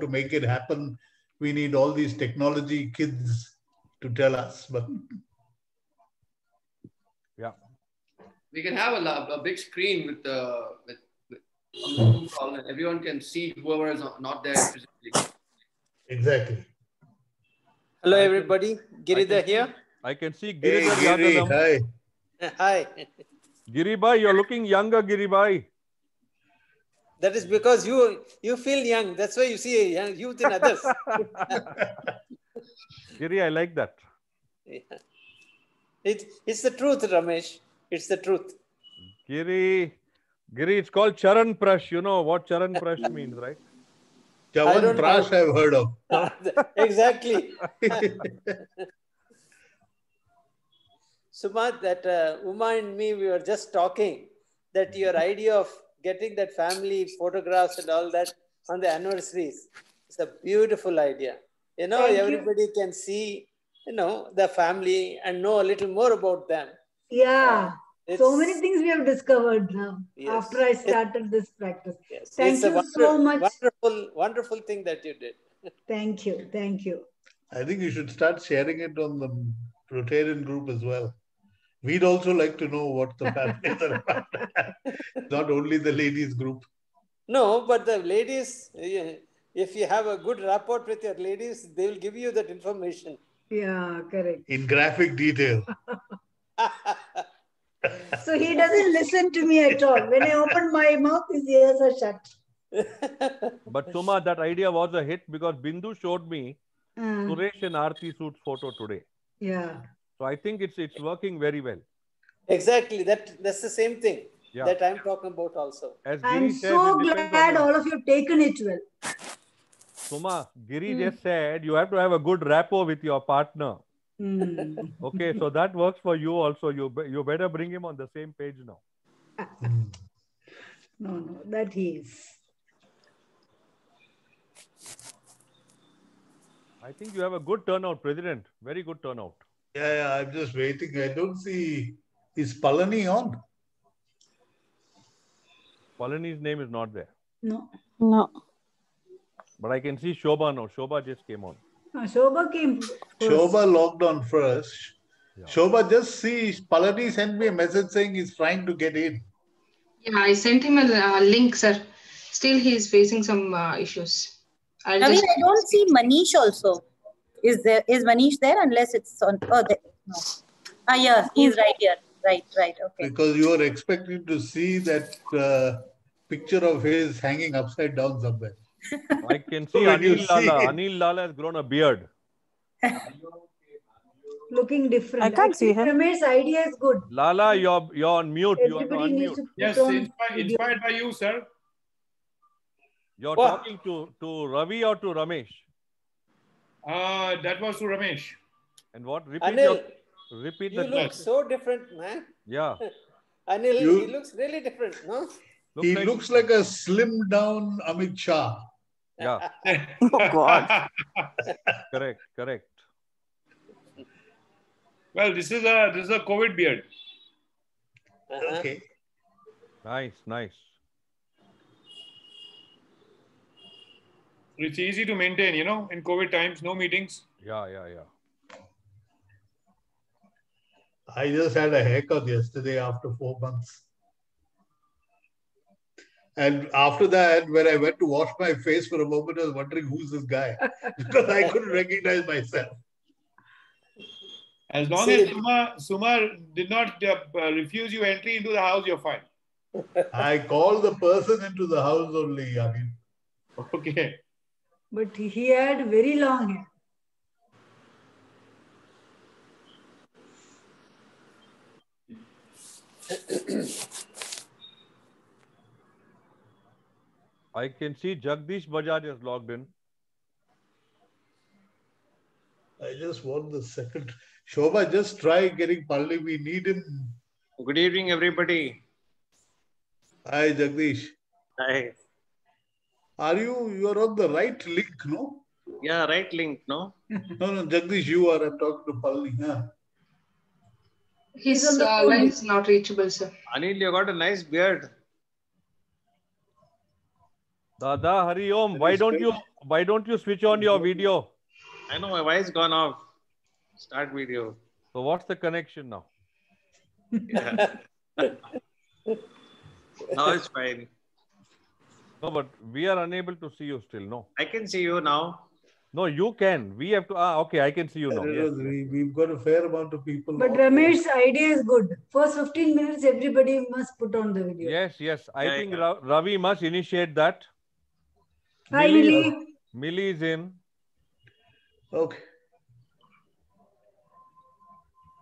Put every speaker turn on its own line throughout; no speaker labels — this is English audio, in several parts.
to make it happen, we need all these technology kids to tell us. But
yeah,
we can have a big screen with on the Zoom call, and everyone can see whoever is not there physically.
exactly.
Hello, everybody. Giridhar here.
I can see
Hey,
Giridhar
Giri,
Yadavam.
hi.
Hi.
Giribai, you're looking younger, Giribai.
That is because you feel young. That's why you see young youth in others.
Giri, I like that.
Yeah. It's the truth, Ramesh. It's the truth.
Giri, it's called Charan Prash. You know what Charan Prash means, right?
Chavan Prash I've heard of.
Exactly. Sumant, that Uma and me, we were just talking that your idea of getting that family photographs and all that on the anniversaries is a beautiful idea. You know, everybody can see, you know, the family and know a little more about them.
Yeah. So many things we have discovered now after I started this practice.
Yes.
Thank you so much.
Wonderful thing that you did.
Thank you. Thank you.
I think you should start sharing it on the Rotarian group as well. We'd also like to know what the families are about. Not only the ladies group.
No, but the ladies, if you have a good rapport with your ladies, they will give you that information.
Yeah, correct.
In graphic detail.
So he doesn't listen to me at all. When I open my mouth, his ears are shut.
But Suma, that idea was a hit because Bindu showed me Suresh and Aarti suit photo today.
Yeah.
So I think it's working very well.
Exactly. That's the same thing that I'm talking about also.
I'm so glad all of you have taken it well.
Suma, Giri just said you have to have a good rapport with your partner. Okay, so that works for you also. You better bring him on the same page now.
No, that he is.
I think you have a good turnout, President. Very good turnout.
Yeah, I'm just waiting. I don't see. Is Palani on?
Palani's name is not there.
No.
But I can see Shobha now. Shobha just came on.
Shobha came first.
Shobha logged on first. Yeah. Shobha, just see, Palani sent me a message saying he's trying to get in.
Yeah, I sent him a link, sir. Still, he is facing some issues.
I don't see Manish also. Is Manish there? Unless it's on. Oh, there. No. Yeah, he's right here. Right. Okay.
Because you are expecting to see that picture of his hanging upside down somewhere.
I can see Anil Lala. Anil Lala has grown a beard.
Looking different.
I can't see him.
Ramesh's idea is good.
Lala, you're on mute.
Everybody needs to
yes, inspired by you, sir.
You're talking to Ravi or to Ramesh?
That was to Ramesh.
And what?
Anil,
repeat
you look so different, man.
Yeah.
Anil, he looks really different, no?
He looks like a slimmed down Amit Shah.
Yeah.
Oh, God.
Correct.
Well, this is a COVID beard.
Okay.
Nice.
It's easy to maintain, you know, in COVID times, no meetings.
Yeah.
I just had a haircut yesterday after 4 months. And after that, when I went to wash my face for a moment, I was wondering who's this guy? Because I couldn't recognize myself.
As long as Suma did not refuse you entry into the house, you're fine.
I called the person into the house only, Anil.
Okay.
But he had very long hair.
I can see Jagdish Bajaj is logged in.
I just want the second. Shobha, just try getting Palani. We need him.
Good evening, everybody.
Hi, Jagdish.
Hi.
You are on the right link, no?
Yeah, right link, no?
No, Jagdish, you are. I'm talking to Palani. Huh?
His line is not reachable, sir.
Anil, you got a nice beard.
Dada Hari Om, why don't you switch on your video?
I know my wife's gone off. Start video.
So what's the connection now?
Yeah. Now it's fine.
No, but we are unable to see you still. No.
I can see you now.
No, you can. We have to. Okay, I can see you now. Yes.
We've got a fair amount of people.
But Ramesh's idea is good. First 15 minutes, everybody must put on the video.
Yes. I think Ravi must initiate that.
Hi, Millie.
Millie is in.
Okay.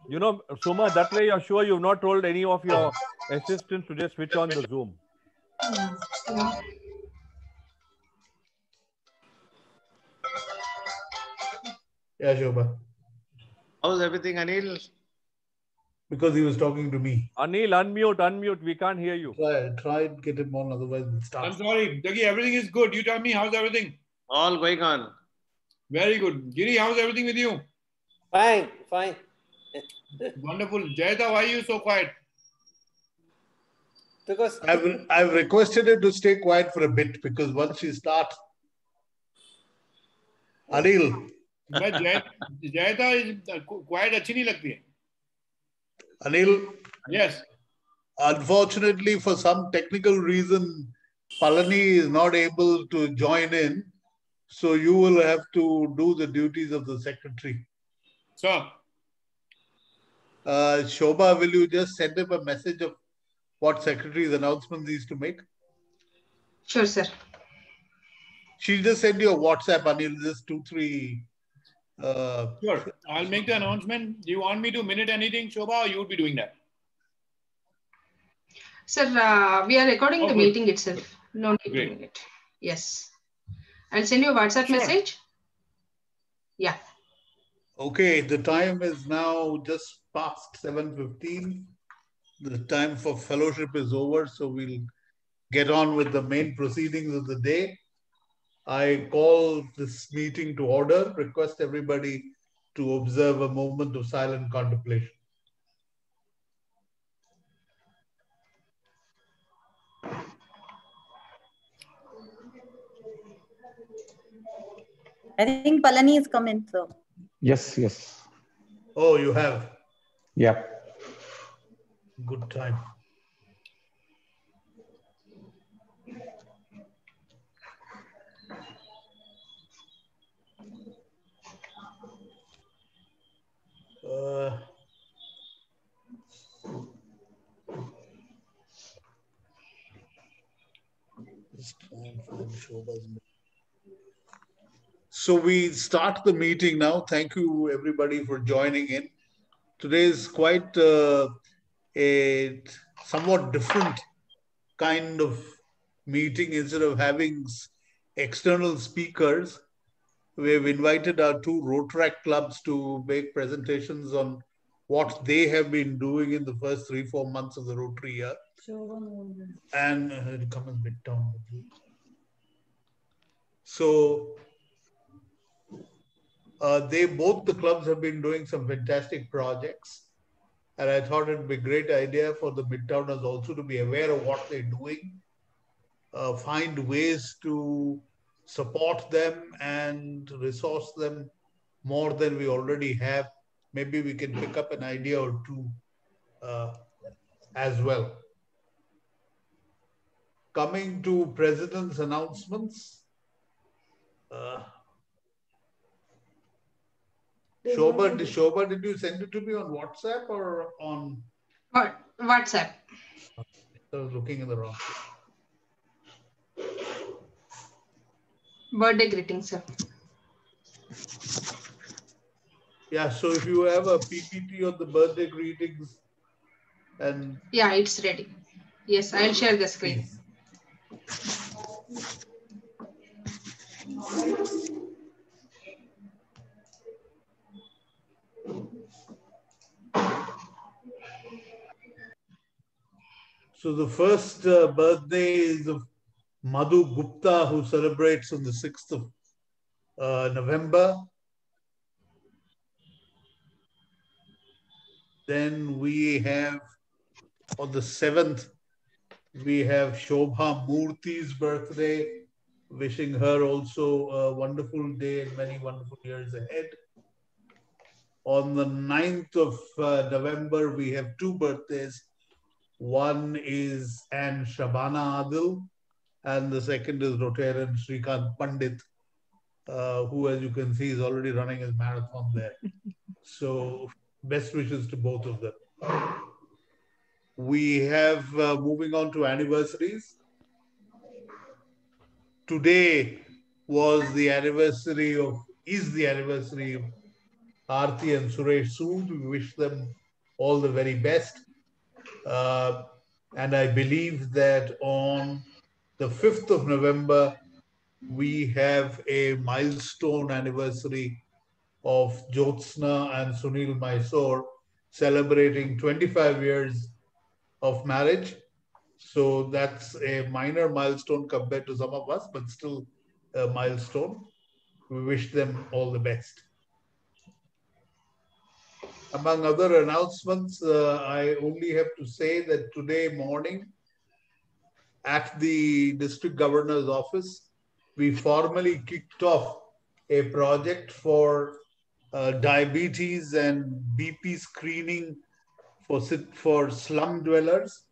You know, Suma, that way you're sure you've not told any of your assistants to just switch on the Zoom.
Yeah, Shobha.
How's everything, Anil?
Because he was talking to me.
Anil, unmute. We can't hear you.
Try and get him on, otherwise we'll start.
I'm sorry. Jaggi, everything is good. You tell me, how's everything?
All going on.
Very good. Giri, how's everything with you?
Fine.
Wonderful. Jayata, why are you so quiet?
Because
I've requested her to stay quiet for a bit, because once she starts, Anil.
Jayata is quiet. अच्छी नहीं लगती है.
Anil.
Yes.
Unfortunately, for some technical reason, Palani is not able to join in. So you will have to do the duties of the secretary.
So,
Shobha, will you just send him a message of what secretary's announcement is to make?
Sure, sir.
She'll just send you a WhatsApp, Anil, just 2-3.
Sure. I'll make the announcement. Do you want me to minute anything, Shobha, or you would be doing that?
Sir, we are recording the meeting itself. No need
Great.
to minute. Yes. I'll send you a WhatsApp message. Yeah.
Okay, the time is now just past 7:15. The time for fellowship is over, so we'll get on with the main proceedings of the day. I call this meeting to order. Request everybody to observe a moment of silent contemplation.
I think Palani is coming, so.
Yes.
Oh, you have?
Yeah.
Good time. So we start the meeting now. Thank you everybody for joining in. Today is quite a somewhat different kind of meeting. Instead of having external speakers, we've invited our two Rotaract clubs to make presentations on what they have been doing in the first 3-4 months of the Rotary year. And come a bit down. So the clubs have been doing some fantastic projects. And I thought it'd be a great idea for the Midtowners also to be aware of what they're doing, find ways to support them and resource them more than we already have. Maybe we can pick up an idea or two as well. Coming to President's announcements. Shobha, did you send it to me on WhatsApp or on?
WhatsApp.
I was looking in the wrong place.
Birthday greetings, sir.
Yeah, so if you have a PPT on the birthday greetings and...
Yeah, it's ready. Yes, I'll share the screen.
So the first birthday is of Madhu Gupta, who celebrates on the 6th of November. Then we have, on the 7th, we have Shobha Murthy's birthday. Wishing her also a wonderful day and many wonderful years ahead. On the 9th of November, we have two birthdays. One is Anne Shabana Adil, and the second is Rotarian Srikant Pandit, who, as you can see, is already running his marathon there. So, best wishes to both of them. We have, moving on to anniversaries. Today is the anniversary of Aarti and Suresh Sood. We wish them all the very best. And I believe that on the 5th of November, we have a milestone anniversary of Jyotsna and Sunil Mysore celebrating 25 years of marriage. So that's a minor milestone compared to some of us, but still a milestone. We wish them all the best. Among other announcements, I only have to say that today morning at the district governor's office, we formally kicked off a project for diabetes and BP screening for slum dwellers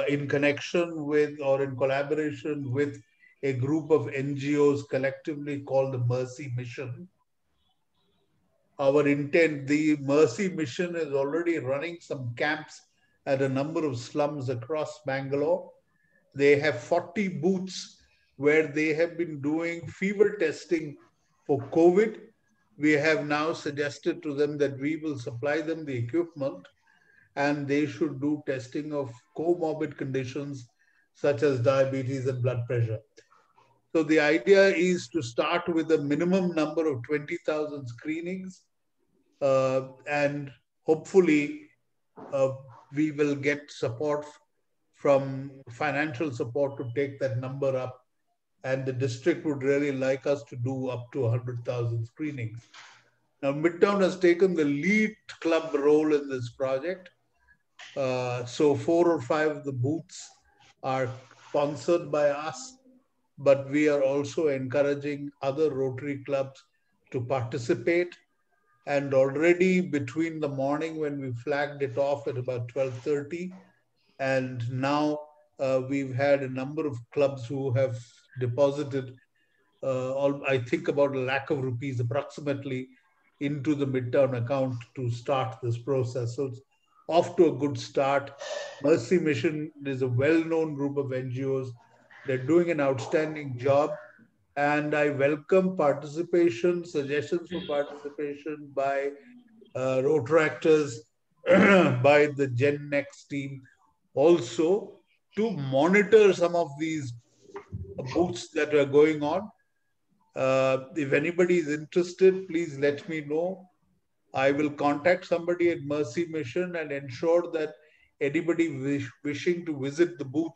in connection with or in collaboration with a group of NGOs collectively called the Mercy Mission. Our intent, the Mercy Mission is already running some camps at a number of slums across Bangalore. They have 40 booths where they have been doing fever testing for COVID. We have now suggested to them that we will supply them the equipment and they should do testing of comorbid conditions such as diabetes and blood pressure. So the idea is to start with a minimum number of 20,000 screenings, and hopefully we will get support from financial support to take that number up, and the district would really like us to do up to 100,000 screenings. Now, Midtown has taken the lead club role in this project. So 4 or 5 of the booths are sponsored by us, but we are also encouraging other Rotary clubs to participate. And already between the morning when we flagged it off at about 12:30, and now we've had a number of clubs who have deposited, I think about ₹1,00,000 approximately into the Midtown account to start this process. So it's off to a good start. Mercy Mission is a well-known group of NGOs. They're doing an outstanding job. And I welcome participation, suggestions for participation by Rotaractors, by the Gen Next team, also to monitor some of these booths that are going on. If anybody is interested, please let me know. I will contact somebody at Mercy Mission and ensure that anybody wishing to visit the booth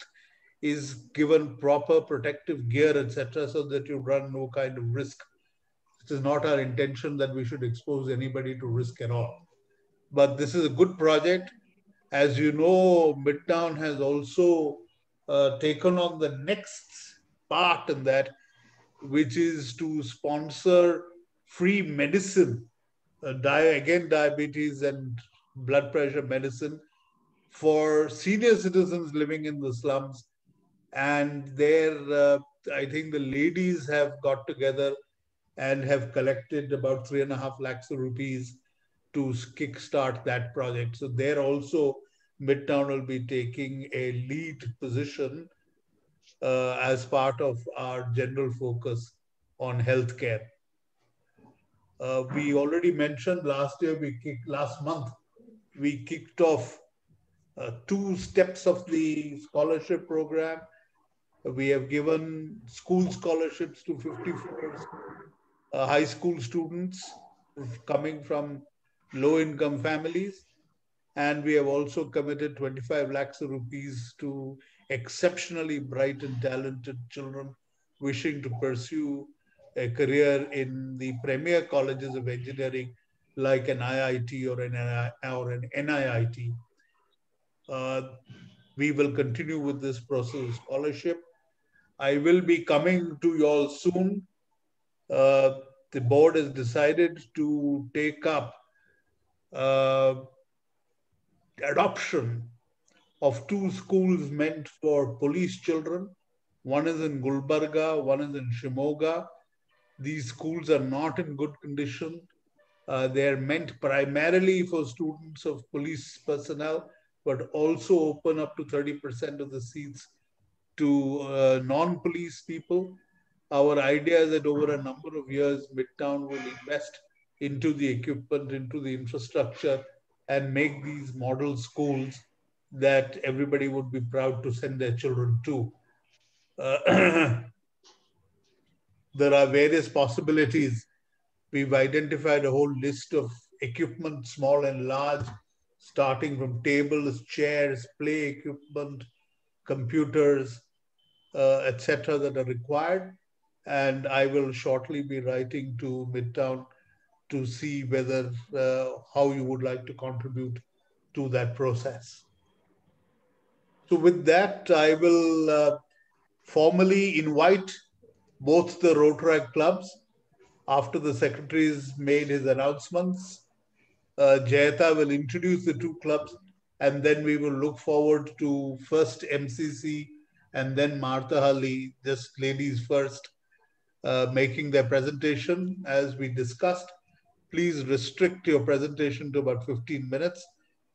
is given proper protective gear, etc., so that you run no kind of risk. It is not our intention that we should expose anybody to risk at all. But this is a good project. As you know, Midtown has also taken on the next part in that, which is to sponsor free medicine, diabetes and blood pressure medicine for senior citizens living in the slums. And there, I think the ladies have got together and have collected about 3.5 lakhs of rupees to kickstart that project. So there also, Midtown will be taking a lead position as part of our general focus on healthcare. We already mentioned last month, we kicked off 2 steps of the scholarship program. We have given school scholarships to 54 high school students coming from low-income families. And we have also committed 25 lakhs of rupees to exceptionally bright and talented children wishing to pursue a career in the premier colleges of engineering like an IIT or an NIIT. We will continue with this process of scholarship. I will be coming to you all soon. The board has decided to take up adoption of 2 schools meant for police children. One is in Gulbarga, one is in Shimoga. These schools are not in good condition. They are meant primarily for students of police personnel, but also open up to 30% of the seats to non-police people. Our idea is that over a number of years, Midtown will invest into the equipment, into the infrastructure, and make these model schools that everybody would be proud to send their children to. There are various possibilities. We've identified a whole list of equipment, small and large, starting from tables, chairs, play equipment, computers, etc., that are required. And I will shortly be writing to Midtown to see whether how you would like to contribute to that process. So with that, I will formally invite both the Rotaract clubs. After the secretary's made his announcements, Jayata will introduce the 2 clubs, and then we will look forward to first MCC and then Martha Halli, just ladies first, making their presentation as we discussed. Please restrict your presentation to about 15 minutes.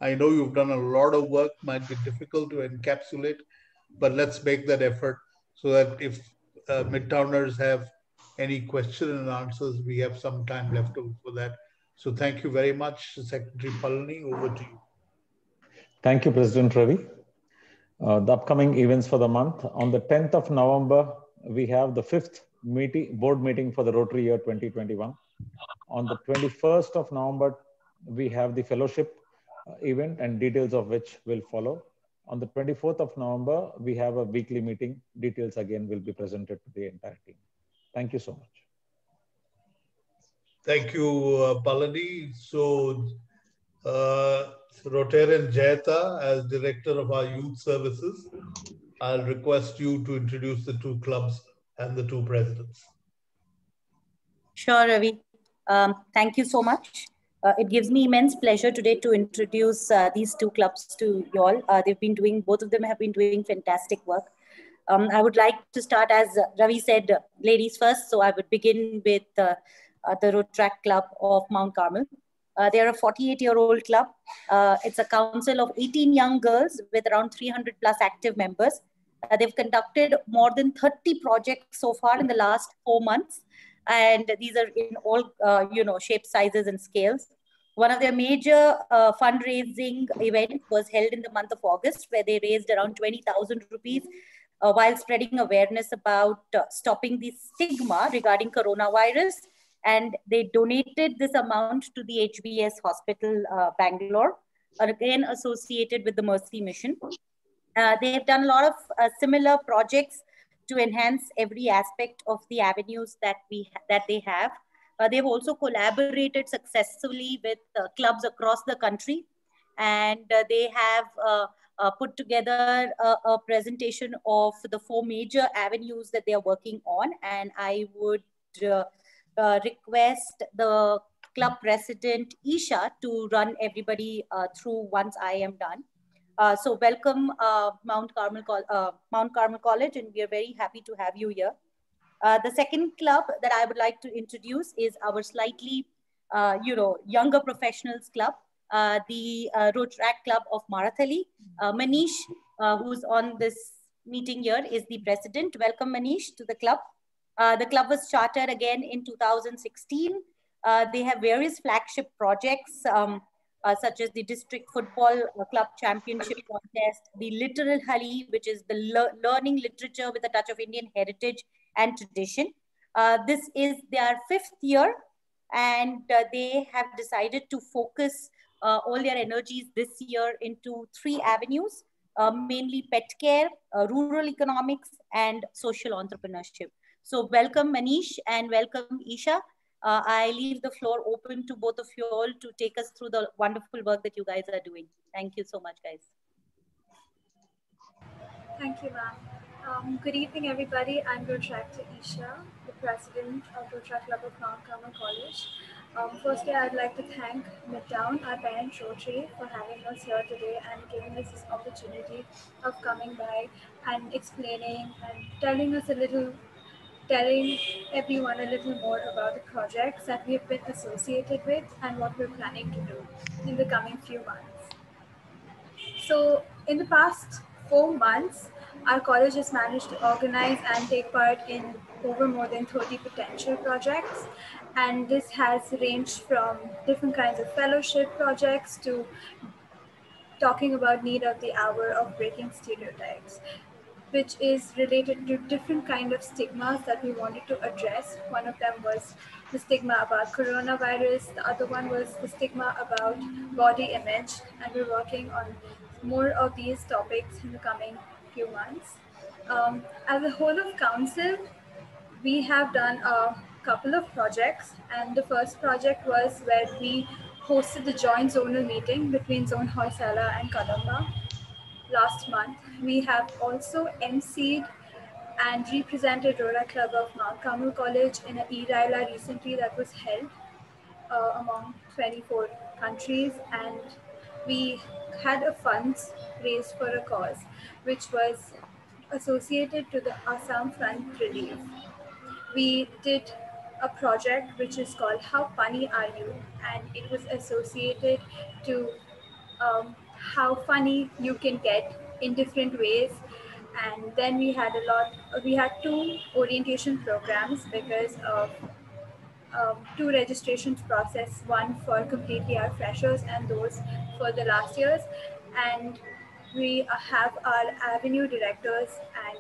I know you've done a lot of work, might be difficult to encapsulate, but let's make that effort so that if Midtowners have any question and answers, we have some time left over for that. So thank you very much, Secretary Palani, over to you.
Thank you, President Ravi. The upcoming events for the month. On the 10th of November, we have the 5th board meeting for the Rotary year 2021. On the 21st of November, we have the fellowship event and details of which will follow. On the 24th of November, we have a weekly meeting. Details again will be presented to the entire team. Thank you so much.
Thank you, Palani. So, Rotarian Jayata, as Director of our Youth Services, I'll request you to introduce the 2 clubs and the 2 presidents.
Sure, Ravi. Thank you so much. It gives me immense pleasure today to introduce these 2 clubs to you all. Both of them have been doing fantastic work. I would like to start, as Ravi said, ladies first. So I would begin with the Rotaract Club of Mount Carmel. They are a 48-year-old club. It's a council of 18 young girls with around 300 plus active members. They've conducted more than 30 projects so far in the last 4 months. And these are in all, shapes, sizes, and scales. One of their major fundraising events was held in the month of August, where they raised around 20,000 rupees while spreading awareness about stopping the stigma regarding coronavirus. And they donated this amount to the HBS Hospital, Bangalore, again associated with the Mercy Mission. They have done a lot of similar projects to enhance every aspect of the avenues that they have. They've also collaborated successfully with clubs across the country, and they have put together a presentation of the 4 major avenues that they are working on. And I would request the club president, Isha, to run everybody through once I am done. So welcome Mount Carmel College, and we are very happy to have you here. The second club that I would like to introduce is our slightly, younger professionals club, the Rotaract Club of Marathali. Manish, who's on this meeting here, is the president. Welcome, Manish, to the club. The club was chartered again in 2016. They have various flagship projects, such as the District Football Club Championship Contest, the Literal Hali, which is the learning literature with a touch of Indian heritage and tradition. This is their 5th year, and they have decided to focus all their energies this year into 3 avenues, mainly pet care, rural economics, and social entrepreneurship. So welcome Manish and welcome Isha. I leave the floor open to both of you all to take us through the wonderful work that you guys are doing. Thank you so much, guys.
Thank you, ma'am. Good evening, everybody. I'm Rotractor Isha, the president of Rotract Club of Mount Carmel College. Firstly, I'd like to thank Midtown, our parent Rotary, for having us here today and giving us this opportunity of coming by and explaining and telling everyone a little more about the projects that we've been associated with and what we're planning to do in the coming few months. So in the past 4 months, our college has managed to organize and take part in over more than 30 potential projects. And this has ranged from different kinds of fellowship projects to talking about need of the hour of breaking stereotypes, which is related to different kind of stigmas that we wanted to address. One of them was the stigma about coronavirus. The other one was the stigma about body image. And we're working on more of these topics in the coming few months. As a whole of council, we have done a couple of projects. And the first project was where we hosted the joint zonal meeting between Zone Hoysala and Kadamba last month. We have also emceed and represented Rora Club of Mount Carmel College in an e-Raila recently that was held among 24 countries, and we had a funds raised for a cause which was associated to the Assam Front Relief. We did a project which is called How Funny Are You? And it was associated to how funny you can get in different ways. And then we had two orientation programs because of two registrations process, one for completely our freshers and those for the last years. And we have our avenue directors and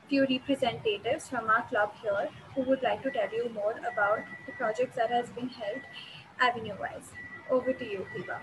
few representatives from our club here who would like to tell you more about the projects that has been held avenue-wise. Over to you, Hiba.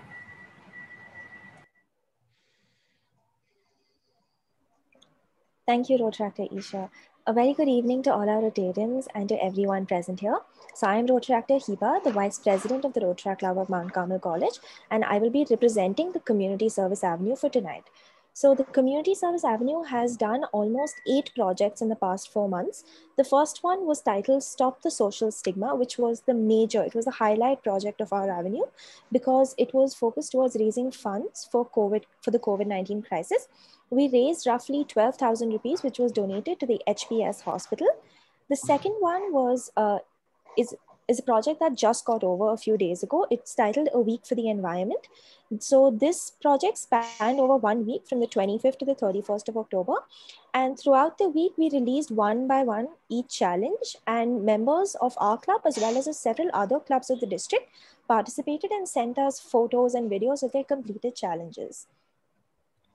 Thank you, Rotractor Isha. A very good evening to all our Rotarians and to everyone present here. So I am Rotractor Hiba, the Vice President of the Rotract Club of Mount Carmel College, and I will be representing the Community Service Avenue for tonight. So the Community Service Avenue has done almost 8 projects in the past 4 months. The first one was titled Stop the Social Stigma, which was it was the highlight project of our avenue because it was focused towards raising funds for the COVID-19 crisis. We raised roughly 12,000 rupees, which was donated to the HPS hospital. The second one was is a project that just got over a few days ago. It's titled A Week for the Environment. So this project spanned over 1 week from the 25th to the 31st of October. And throughout the week, we released one by one each challenge, and members of our club, as well as several other clubs of the district, participated and sent us photos and videos of their completed challenges.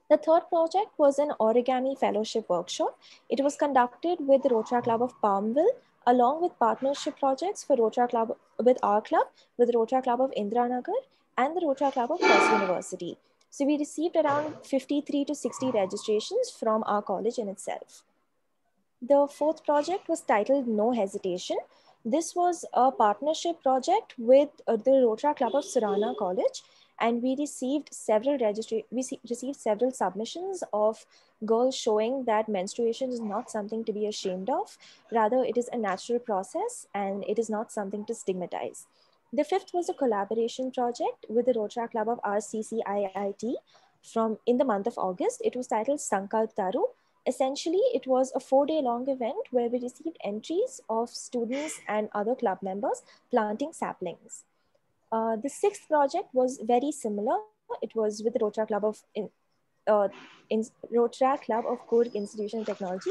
The third project was an origami fellowship workshop. It was conducted with the Rotract Club of Palmville, along with partnership projects for Rotract Club with our club, with the Rotract Club of Indiranagar, and the Rotract Club of Cross University. So we received around 53 to 60 registrations from our college in itself. The fourth project was titled No Hesitation. This was a partnership project with the Rotract Club of Surana College, and we received several submissions of girls showing that menstruation is not something to be ashamed of. Rather, it is a natural process and it is not something to stigmatize. The fifth was a collaboration project with the Rotract Club of RCCIIT in the month of August. It was titled Sankalp Taru. Essentially, it was a 4-day-long event where we received entries of students and other club members planting saplings. The sixth project was very similar. It was with the Rotract Club of Rotract Club of Coorg Institution of Technology,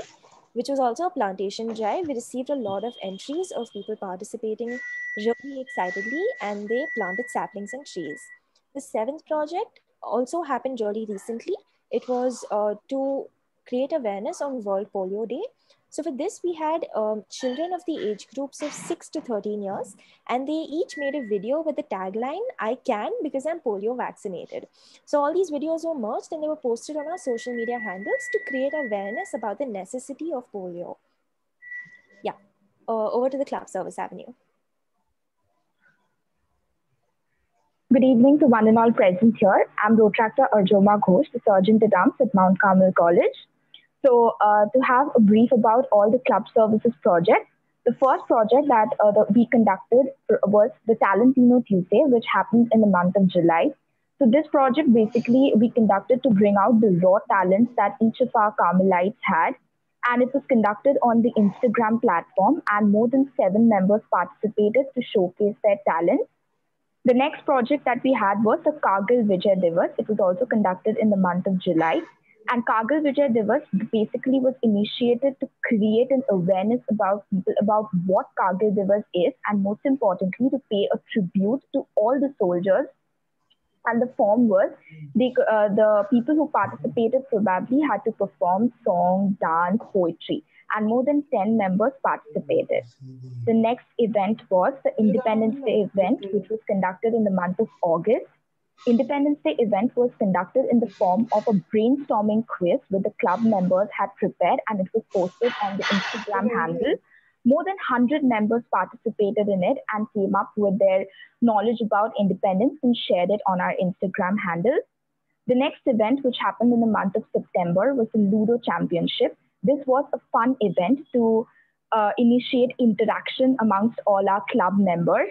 which was also a plantation drive. We received a lot of entries of people participating really excitedly, and they planted saplings and trees. The seventh project also happened really recently. It was to create awareness on World Polio Day. So for this, we had children of the age groups of 6 to 13 years, and they each made a video with the tagline, "I can because I'm polio vaccinated." So all these videos were merged and they were posted on our social media handles to create awareness about the necessity of polio. Yeah, over to the Club Service Avenue.
Good evening to one and all present here. I'm Rotractor Arjoma Ghosh, the Surgeon at Arms at Mount Carmel College. So to have a brief about all the club services projects, the first project that we conducted was the Talentino Tuesday, which happened in the month of July. So this project basically we conducted to bring out the raw talents that each of our Carmelites had. And it was conducted on the Instagram platform, and more than 7 members participated to showcase their talents. The next project that we had was the Kargil Vijay Divas. It was also conducted in the month of July. And Kargil Vijay Divas basically was initiated to create an awareness about people about what Kargil Divas is, and most importantly, to pay a tribute to all the soldiers. And the form was the people who participated probably had to perform song, dance, poetry, and more than 10 members participated. The next event was the Independence Day event, which was conducted in the month of August. Independence Day event was conducted in the form of a brainstorming quiz which the club members had prepared, and it was posted on the Instagram handle. More than 100 members participated in it and came up with their knowledge about independence and shared it on our Instagram handle. The next event, which happened in the month of September, was the Ludo Championship. This was a fun event to initiate interaction amongst all our club members,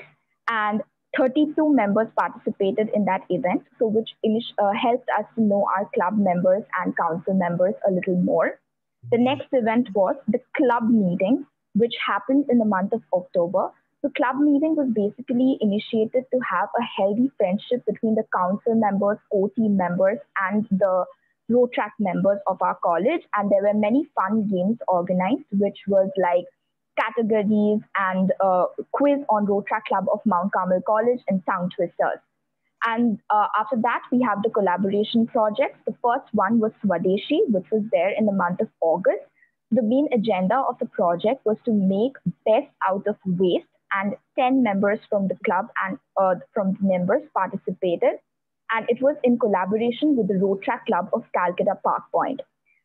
and 32 members participated in that event, so which helped us to know our club members and council members a little more. The next event was the club meeting, which happened in the month of October. The club meeting was basically initiated to have a healthy friendship between the council members, core team members, and the road track members of our college. And there were many fun games organized, which was like categories and a quiz on Road Track Club of Mount Carmel College and tongue twisters. And after that, we have the collaboration projects. The first one was Swadeshi, which was there in the month of August. The main agenda of the project was to make best out of waste, and 10 members from the club and from the members participated. And it was in collaboration with the Road Track Club of Calcutta Park Point.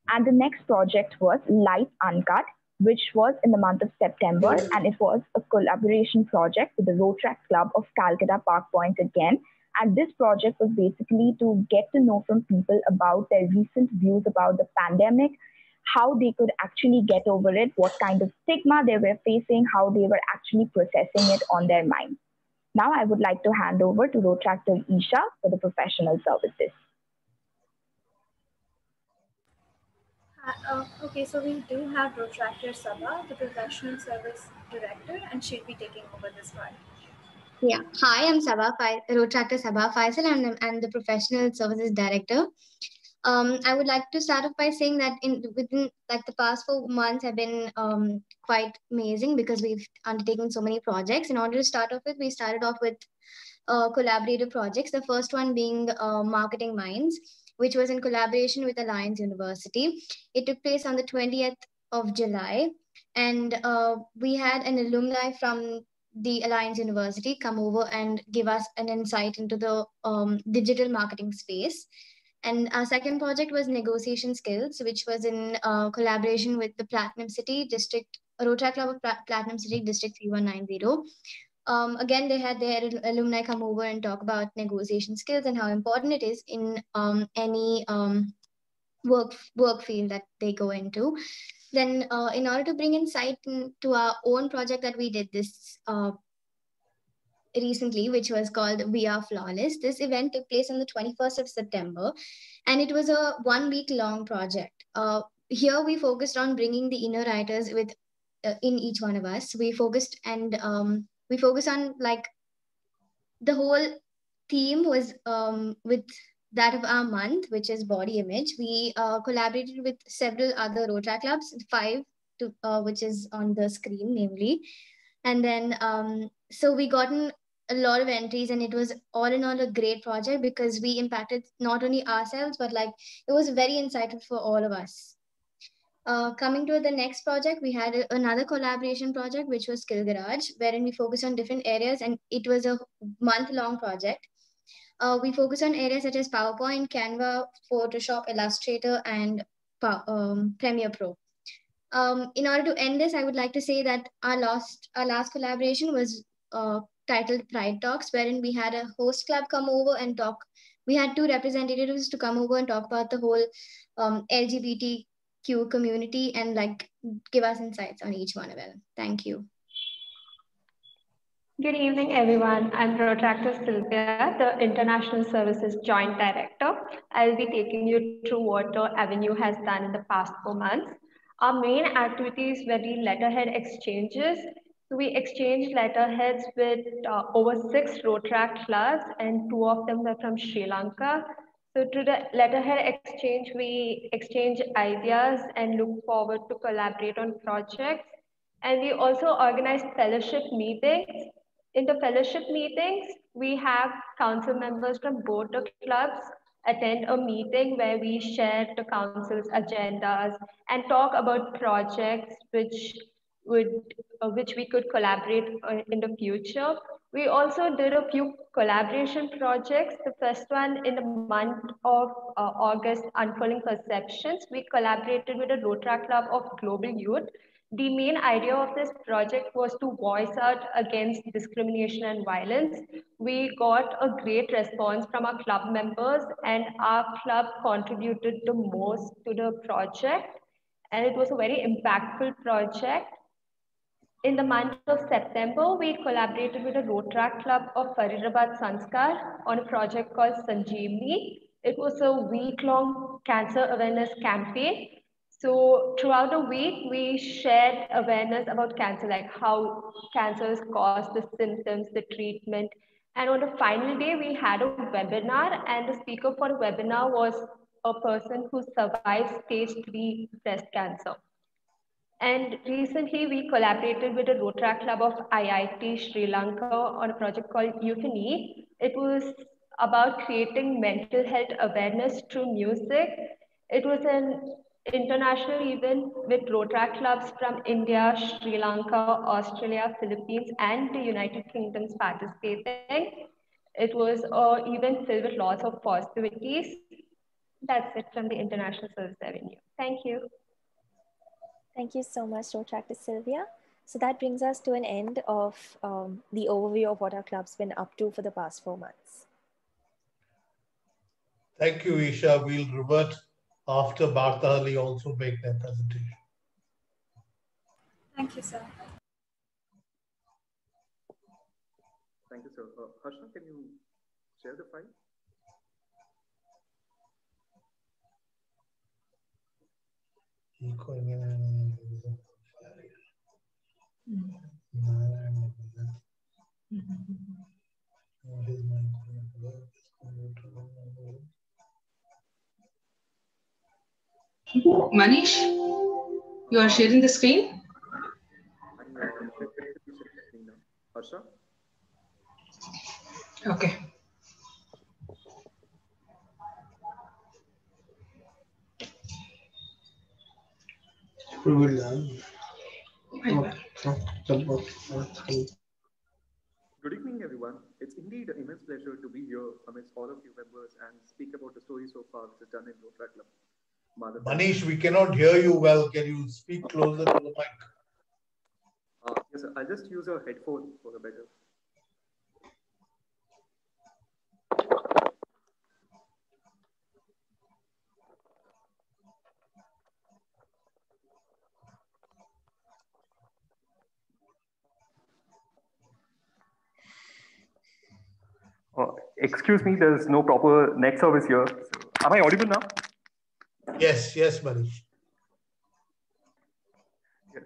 And the next project was Life Uncut, which was in the month of September, and it was a collaboration project with the Road Track Club of Calcutta Park Point again. And this project was basically to get to know from people about their recent views about the pandemic, how they could actually get over it, what kind of stigma they were facing, how they were actually processing it on their mind. Now I would like to hand over to Road Tractor Isha for the professional services.
Okay, so we do have Road Tractor Sabha, the professional service director, and she'll be taking over this part.
Yeah. Hi, I'm Road Tractor Sabha Faisal, and I'm the professional services director. I would like to start off by saying that within like the past 4 months have been quite amazing because we've undertaken so many projects. In order to start off with, we started off with collaborative projects. The first one being Marketing Minds, which was in collaboration with Alliance University. It took place on the 20th of July, and we had an alumni from the Alliance University come over and give us an insight into the digital marketing space. And our second project was Negotiation Skills, which was in collaboration with the Platinum City District, Road Track Club of Platinum City District 3190. Again, they had their alumni come over and talk about negotiation skills and how important it is in any work field that they go into. Then in order to bring insight into our own project that we did this recently, which was called We Are Flawless. This event took place on the 21st of September, and it was a 1-week-long project. Here we focused on bringing the inner writers with in each one of us. We focused on like the whole theme was with that of our month, which is body image. We collaborated with several other Road Track clubs, 5 to which is on the screen, namely. And then so we gotten a lot of entries, and it was all in all a great project because we impacted not only ourselves, but like it was very insightful for all of us. Coming to the next project, we had another collaboration project, which was Skill Garage, wherein we focused on different areas, and it was a month-long project. We focused on areas such as PowerPoint, Canva, Photoshop, Illustrator, and Premiere Pro. In order to end this, I would like to say that our last collaboration was titled Pride Talks, wherein we had a host club come over and talk. We had 2 representatives to come over and talk about the whole LGBT LGBTQ community and like give us insights on each one of them. Thank you.
Good evening, everyone. I'm Protractor Sylvia, the International Services Joint Director. I'll be taking you through what Avenue has done in the past 4 months. Our main activities were the letterhead exchanges. So we exchanged letterheads with over 6 Rotaract clubs, and 2 of them were from Sri Lanka. So through the letterhead exchange, we exchange ideas and look forward to collaborate on projects. And we also organize fellowship meetings. In the fellowship meetings, we have council members from both the clubs attend a meeting where we share the council's agendas and talk about projects which we could collaborate in the future. We also did a few collaboration projects. The first one in the month of August, Unfolding Perceptions, we collaborated with the Rotaract Club of Global Youth. The main idea of this project was to voice out against discrimination and violence. We got a great response from our club members, and our club contributed the most to the project. And it was a very impactful project. In the month of September, we collaborated with the Rotaract Club of Faridabad Sanskar on a project called Sanjeevni. It was a week-long cancer awareness campaign. So throughout the week, we shared awareness about cancer, like how cancer is caused, the symptoms, the treatment. And on the final day, we had a webinar, and the speaker for the webinar was a person who survived stage 3 breast cancer. And recently, we collaborated with the Rotaract Club of IIT Sri Lanka on a project called Euphony. It was about creating mental health awareness through music. It was an international event with Rotaract clubs from India, Sri Lanka, Australia, Philippines, and the United Kingdom's participating. It was an event filled with lots of positivities. That's it from the International Service Avenue. Thank you.
Thank you so much, Rotaract Sylvia. So that brings us to an end of the overview of what our club's been up to for the past 4 months.
Thank you, Isha. We'll revert after Bhartahali also make their presentation.
Thank you, sir.
Thank you, sir. Harsha, can you share the file?
Manish, you are sharing the screen?
Harsha?
Okay.
Good evening, everyone. It's indeed an immense pleasure to be here amidst all of you members and speak about the story so far which is done in Rotaract Club.
Manish, we cannot hear you well. Can you speak closer to the mic?
Yes, sir. I'll just use a headphone for a better. Excuse me, there's no proper net service here. So, am I audible now?
Yes, yes, Manish.
Yes.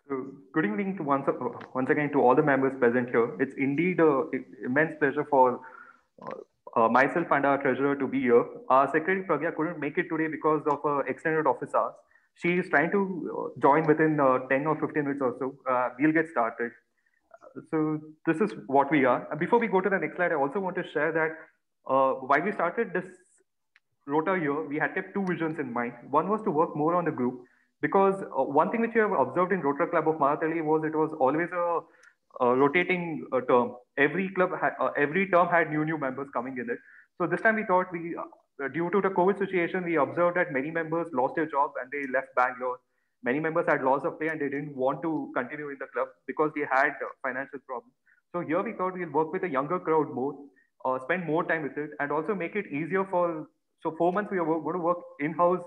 So, good evening to once again to all the members present here. It's indeed an immense pleasure for myself and our treasurer to be here. Our secretary Pragya couldn't make it today because of extended office hours. She is trying to join within 10 or 15 minutes or so. We'll get started. So this is what we are. Before we go to the next slide, I also want to share that while we started this Rota year, we had kept 2 visions in mind. One was to work more on the group, because one thing which we have observed in Rotaract Club of Mahatali was it was always a rotating term. Every club, every term had new members coming in it. So this time we thought due to the COVID situation, we observed that many members lost their jobs and they left Bangalore. Many members had loss of pay and they didn't want to continue in the club because they had financial problems. So here we thought we'll work with a younger crowd more, spend more time with it, and also make it easier for. So 4 months we are going to work in-house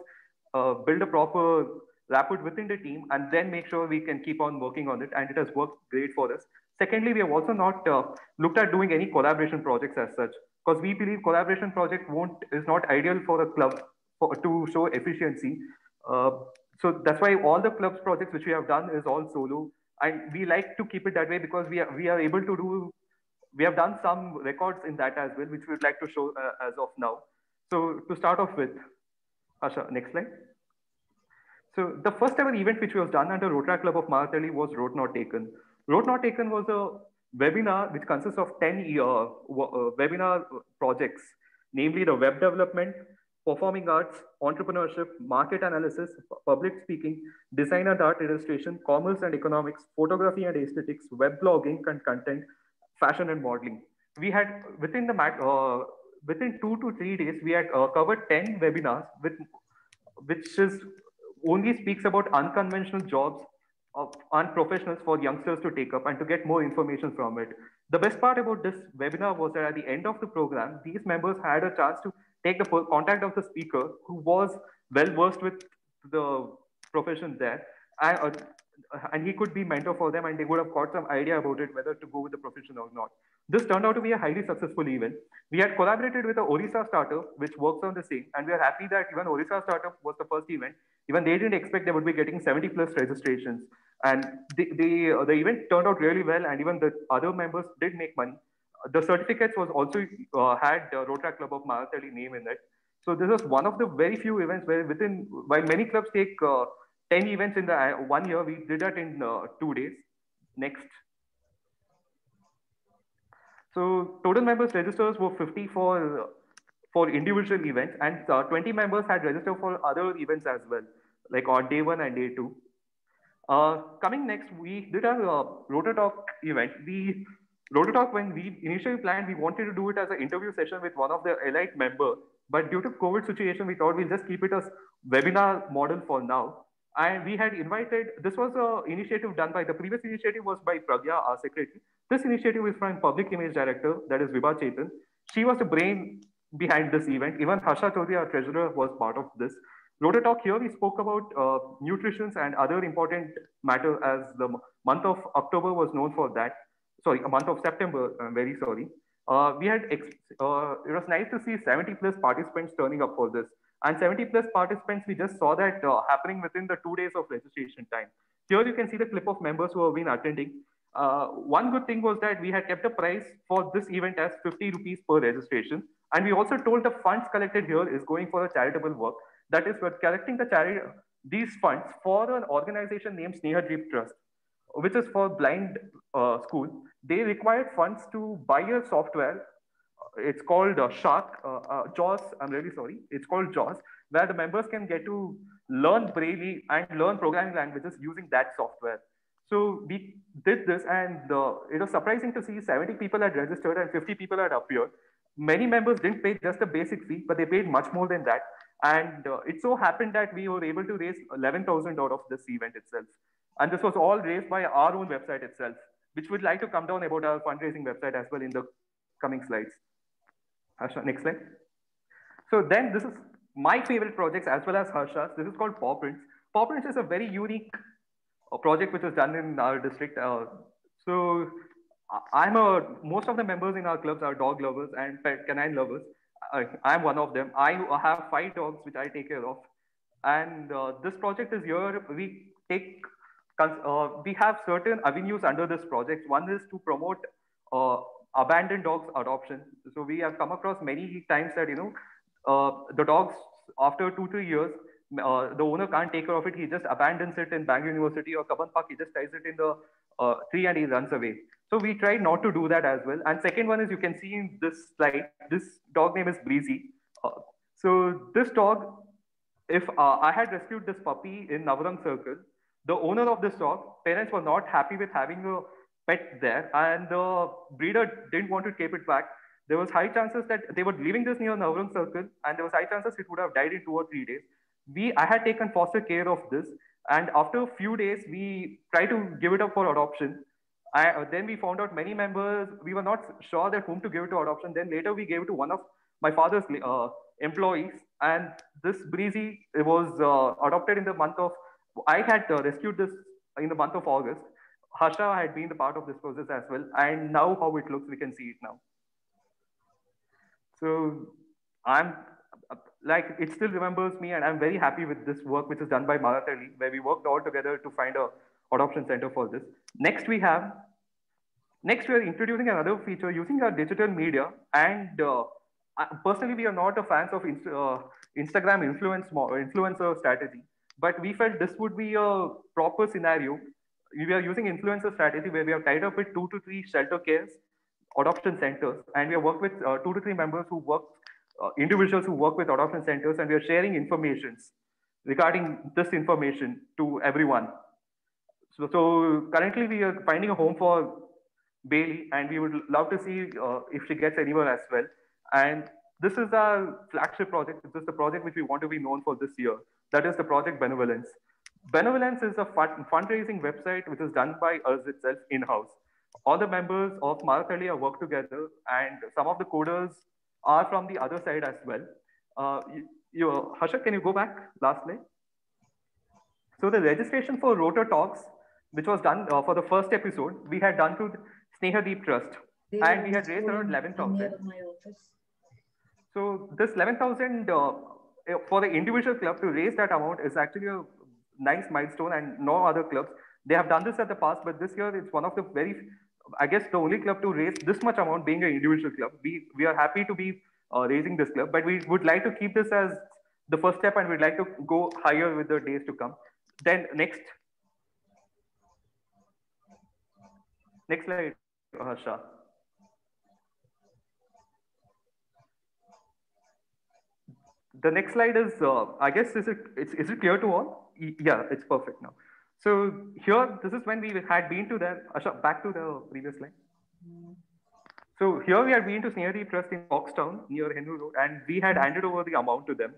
build a proper rapport within the team, and then make sure we can keep on working on it. And it has worked great for us. Secondly, we have also not looked at doing any collaboration projects as such, because we believe collaboration project is not ideal for a club to show efficiency. So that's why all the clubs projects which we have done is all solo, and we like to keep it that way because we are able to do. We have done some records in that as well, which we would like to show as of now. So to start off with, Asha, next slide. So the first ever event which was done under Rotaract Club of Maratali was Road Not Taken. Road Not Taken was a webinar which consists of 10 webinar projects, namely the web development, performing arts, entrepreneurship, market analysis, public speaking, design and art illustration, commerce and economics, photography and aesthetics, web blogging and content, fashion and modeling. We had within 2 to 3 days, we had covered 10 webinars which only speaks about unconventional jobs and professionals for youngsters to take up and to get more information from it. The best part about this webinar was that at the end of the program, these members had a chance to take the contact of the speaker who was well versed with the profession there, and he could be mentor for them, and they would have got some idea about it, whether to go with the profession or not. This turned out to be a highly successful event. We had collaborated with the Orissa startup, which works on the same, and we are happy that even Orissa startup was the first event. Even they didn't expect they would be getting 70 plus registrations, and the event turned out really well, and even the other members did make money. The certificates was also had Rotaract Club of Maratali name in it. So this was one of the very few events where while many clubs take 10 events in the 1 year, we did that in 2 days. Next. So total members registers were 50 for individual events, and 20 members had registered for other events as well, like on day 1 and day 2. Coming next, we did our Rototalk event. Rototalk, when we initially planned, we wanted to do it as an interview session with one of the elite members, but due to COVID situation, we thought we'll just keep it as webinar model for now. And we had invited, this was an initiative done by, the previous initiative was by Pragya, our secretary. This initiative is from Public Image Director, that is Vibha Chetan. She was the brain behind this event. Even Harsha Chaudhary, our treasurer, was part of this. Rototalk, here we spoke about nutrition and other important matters, as the month of October was known for that. Sorry, a month of September, I'm very sorry. It was nice to see 70 plus participants turning up for this. And 70 plus participants, we just saw that happening within the 2 days of registration time. Here you can see the clip of members who have been attending. One good thing was that we had kept a price for this event as 50 rupees per registration. And we also told the funds collected here is going for a charitable work. That is, we're collecting these funds for an organization named Snehadeep Trust, which is for blind school. They required funds to buy a software. It's called JAWS. I'm really sorry. It's called JAWS, where the members can get to learn Braille and learn programming languages using that software. So we did this, and it was surprising to see 70 people had registered and 50 people had appeared. Many members didn't pay just a basic fee, but they paid much more than that. And it so happened that we were able to raise 11,000 out of this event itself. And this was all raised by our own website itself, which we'd like to come down about our fundraising website as well in the coming slides. Next slide. So then this is my favorite projects as well as Harsha's. This is called Paw Prints. Paw Prints is a very unique project which is done in our district. So most of the members in our clubs are dog lovers and canine lovers. I'm one of them. I have 5 dogs which I take care of. And this project is here. We have certain avenues under this project. One is to promote abandoned dogs adoption. So we have come across many times that, the dogs, after 2-3 years, the owner can't take care of it. He just abandons it in Bangalore University or Kaban Park. He just ties it in the tree and he runs away. So we try not to do that as well. And second one is, you can see in this slide, this dog name is Breezy. So this dog, if I had rescued this puppy in Navarang Circle, the owner of this dog, parents were not happy with having a pet there, and the breeder didn't want to keep it back. There was high chances that they were leaving this near Navarang Circle, and there was high chances it would have died in 2 or 3 days. I had taken foster care of this, and after a few days, we tried to give it up for adoption. Then we found out many members, we were not sure that whom to give it to adoption. Then later we gave it to one of my father's employees. And this Breezy, it was adopted in the month of, I had rescued this in the month of August. Harsha had been the part of this process as well. And now how it looks, we can see it now. So I'm like, it still remembers me, and I'm very happy with this work which is done by Maratali, where we worked all together to find a adoption center for this. Next we are introducing another feature using our digital media. And personally, we are not a fans of Instagram influencer strategy, but we felt this would be a proper scenario. We are using influencer strategy where we are tied up with 2 to 3 shelter cares, adoption centers, and we have worked with 2 to 3 members who work, individuals who work with adoption centers, and we are sharing informations regarding this information to everyone. So currently we are finding a home for Bailey, and we would love to see if she gets anywhere as well. And this is our flagship project. This is the project which we want to be known for this year. That is the project Benevolence. Benevolence is a fundraising website which is done by us itself in-house. All the members of Maratali work together, and some of the coders are from the other side as well. Harsha, can you go back last slide? So the registration for Rotor Talks, which was done for the first episode, we had done to Snehadeep Trust, and we had raised around 11,000. So this 11,000 for the individual club to raise that amount is actually a nice milestone, and no other clubs. They have done this at the past, but this year it's one of the I guess the only club to raise this much amount being an individual club. We are happy to be raising this club, but we would like to keep this as the first step, and we'd like to go higher with the days to come. Then next slide, Harsha. The next slide is, I guess, is it clear to all? Yeah, it's perfect now. So here, this is when we had been to the, Asha, back to the previous slide. So here we had been to Snehadeep Trust in Foxtown near Henry Road, and we had handed over the amount to them.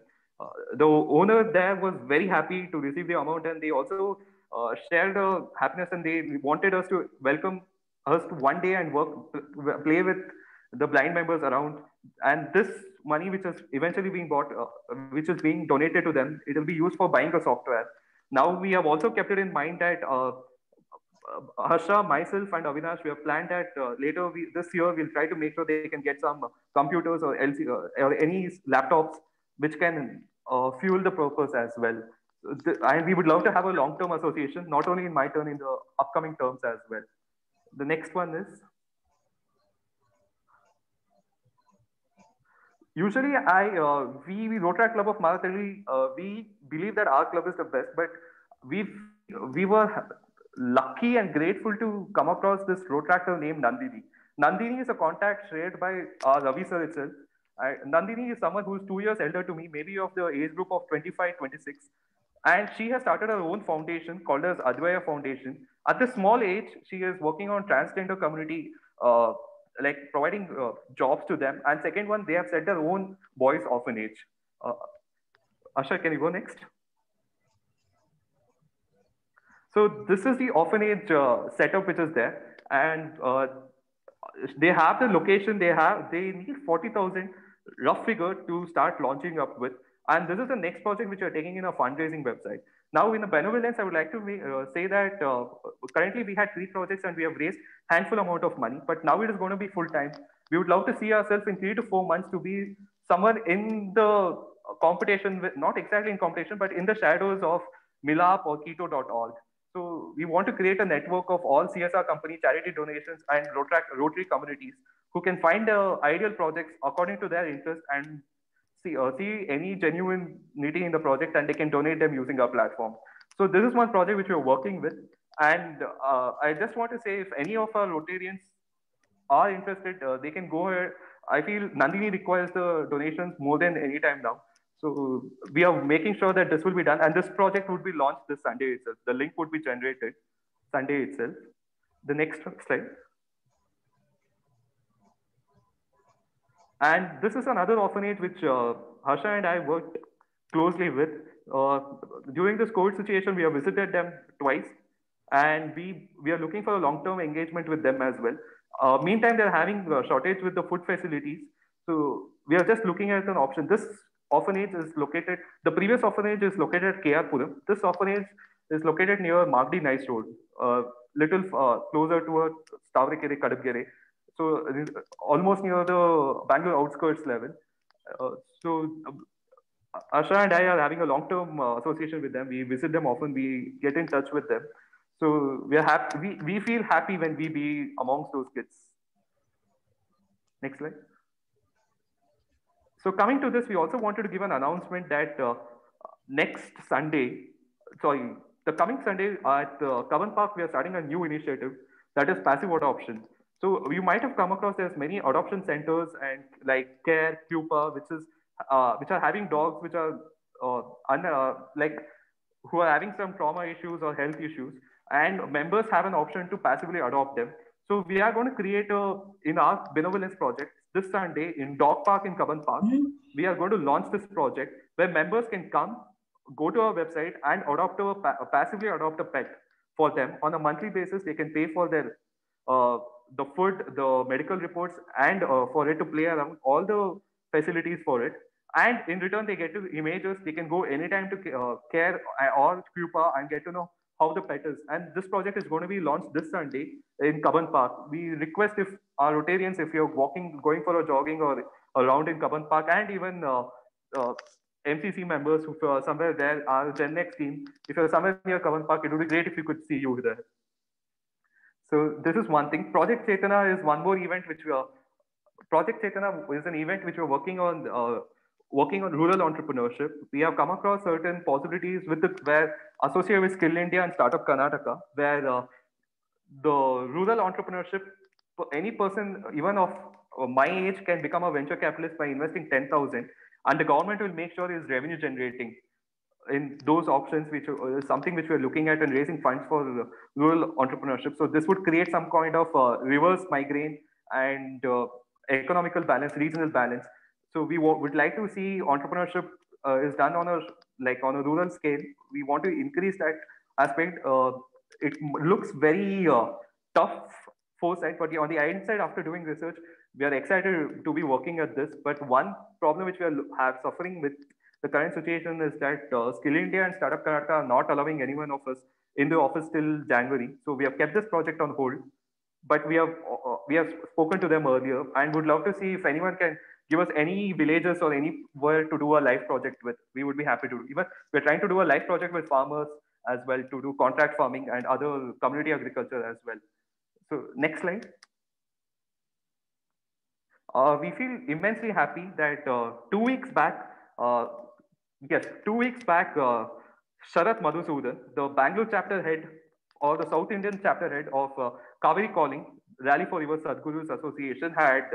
The owner there was very happy to receive the amount, and they also shared the happiness, and they wanted us to welcome us to one day and play with the blind members around. And this money, which is eventually being bought, which is being donated to them, it will be used for buying a software. Now we have also kept it in mind that Harsha, myself, and Avinash, we have planned that later this year we'll try to make sure they can get some computers or or any laptops which can fuel the purpose as well. And we would love to have a long-term association, not only in my turn, in the upcoming terms as well. The next one is, usually we Rotaract Club of Maratali, we believe that our club is the best, but we were lucky and grateful to come across this Rotaractor named Nandini. Nandini is a contact shared by Ravi sir itself. Nandini is someone who is 2 years elder to me, maybe of the age group of 25, 26. And she has started her own foundation called as Advaya Foundation. At this small age, she is working on transgender community, like providing jobs to them. And second one, they have set their own boys orphanage. Asha, can you go next? So this is the orphanage setup which is there. And they have the location, they need 40,000 rough figure to start launching up with. And this is the next project which we are taking in a fundraising website. Now in the Benevolence, I would like to say that currently we had 3 projects and we have raised handful amount of money, but now it is going to be full time. We would love to see ourselves in 3 to 4 months to be someone in the competition, with, not exactly in competition, but in the shadows of Milap or Keto.org. So we want to create a network of all CSR companies, charity donations, and Rotary communities who can find ideal projects according to their interest and see any genuine needing in the project, and they can donate them using our platform. So this is one project which we're working with. And I just want to say, if any of our Rotarians are interested, they can go ahead. I feel Nandini requires the donations more than any time now. So we are making sure that this will be done, and this project would be launched this Sunday itself. The link would be generated Sunday itself. The next slide. And this is another orphanage which Harsha and I worked closely with. During this COVID situation, we have visited them twice, and we are looking for a long-term engagement with them as well. Meantime, they're having a shortage with the food facilities. So we are just looking at an option. This orphanage is located, the previous orphanage is located at KR Puram. This orphanage is located near Magdi Nice Road, little closer to Stavrakere, Kadapgere. So almost near the Bangalore outskirts level. Asha and I are having a long-term association with them. We visit them often. We get in touch with them. So we are happy. We feel happy when we be amongst those kids. Next slide. So coming to this, we also wanted to give an announcement that next Sunday, the coming Sunday at Kavan Park, we are starting a new initiative that is passive adoption. So you might have come across there's many adoption centers and like Care, Pupa, which are having dogs which are who are having some trauma issues or health issues, and members have an option to passively adopt them. So we are going to create in our benevolence project this Sunday in Dog Park in Kavan Park. We are going to launch this project where members can come, go to our website and passively adopt a pet for them on a monthly basis. They can pay for their the food, the medical reports, and for it to play around, all the facilities for it. And in return, they get to images. They can go anytime to Care or Pupa and get to know how the pet is. And this project is going to be launched this Sunday in Kavan Park. We request if our Rotarians, if you're going for a jogging or a round in Kavan Park, and even MCC members who are somewhere there, our Gen Next team, if you're somewhere near Kavan Park, it would be great if we could see you there. So this is one thing. Project Chetana is one more event which we are. Project Chetana is an event which we're working on rural entrepreneurship. We have come across certain possibilities with where associated with Skill India and Startup Karnataka, where the rural entrepreneurship, any person even of my age can become a venture capitalist by investing 10,000, and the government will make sure is revenue generating in those options, which is something which we're looking at and raising funds for rural entrepreneurship. So this would create some kind of reverse migraine and economical balance, regional balance. So we would like to see entrepreneurship is done on a rural scale. We want to increase that aspect. It looks very tough foresight, but on the inside, after doing research, we are excited to be working at this. But one problem which we are suffering with the current situation is that Skill India and Startup Karnataka are not allowing anyone of us in the office till January. So we have kept this project on hold, but we have spoken to them earlier and would love to see if anyone can give us any villages or anywhere to do a live project with. We would be happy to. Even we're trying to do a live project with farmers as well, to do contract farming and other community agriculture as well. So next slide. We feel immensely happy that 2 weeks back, Sharath Madhusudan, the Bangalore chapter head or the South Indian chapter head of Kaveri Calling, Rally for River Sadhgurus Association, had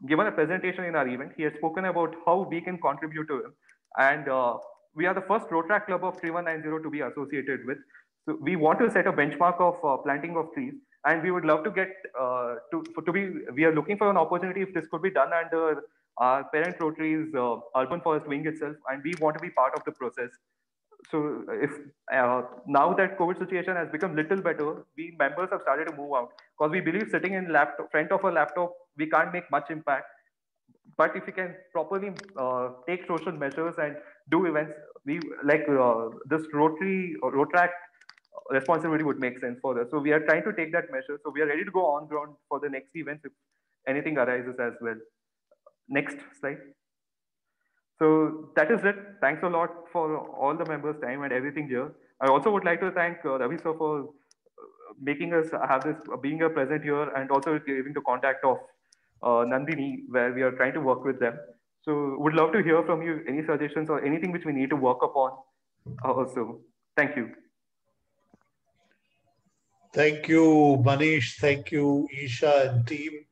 given a presentation in our event. He has spoken about how we can contribute to him. And we are the first Rotaract Club of 3190 to be associated with. So we want to set a benchmark of planting of trees. And we would love to get we are looking for an opportunity if this could be done under our parent Rotary's Urban Forest wing itself. And we want to be part of the process. So if now that COVID situation has become little better, we members have started to move out, because we believe sitting in front of a laptop, we can't make much impact. But if we can properly take social measures and do events, we like this Rotaract responsibility would make sense for us. So we are trying to take that measure. So we are ready to go on ground for the next events if anything arises as well. Next slide. So that is it. Thanks a lot for all the members' time and everything here. I also would like to thank Ravi sir for making us have this, being a present here, and also giving the contact of Nandini, where we are trying to work with them. So would love to hear from you any suggestions or anything which we need to work upon also. Thank you.
Thank you, Manish. Thank you, Isha and team.